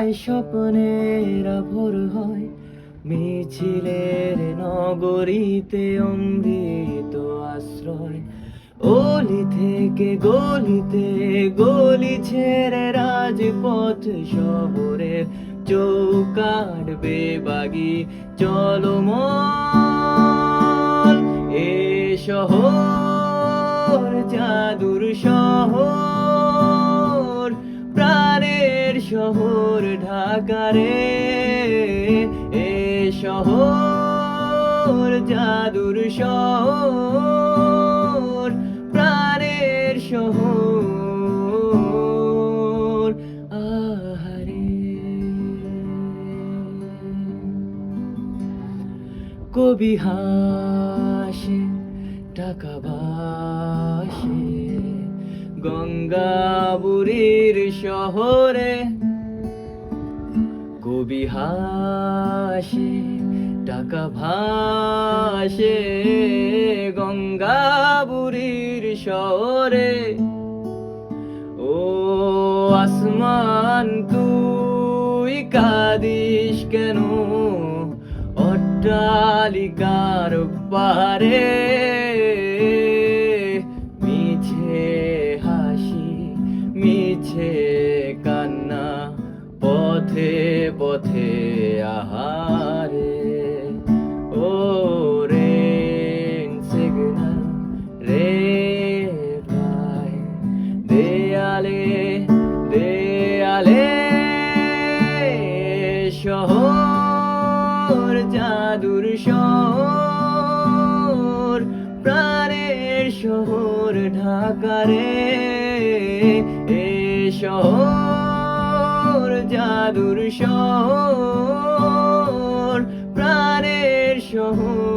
ঢাকায় স্বপ্নের ভোর হয়, মিছিলের নগরীতে অমৃত আশ্রয়। অলি থেকে গলিতে গলি ছেড়ে রাজপথ শহরের চৌকাঠ বেবাগি চলমন। এ শহর জাদুর শহর, প্রাণের শহর ঢাকা রে। এ শহর জাদুর শহর, প্রাণের শহর। আহারে কবি হাসে, টাকা ভাসে গঙ্গা বুড়ির শহরে। কবি হাসে, টাকা ভাসে গঙ্গা বুড়ির শহরে। ও আসমান তুই কাঁদিস কেন অট্টালিকার পারে? মিছে হাসি মিছে কান্না পথে পথে আহারে। ও রেন সিগন্যাল রেড লাইট, দেয়ালে দেয়ালে শহর জাদুর শহর, প্রাণের শহর ঢাকা রে। এ শহর জাদুর শহর, প্রাণের শহর।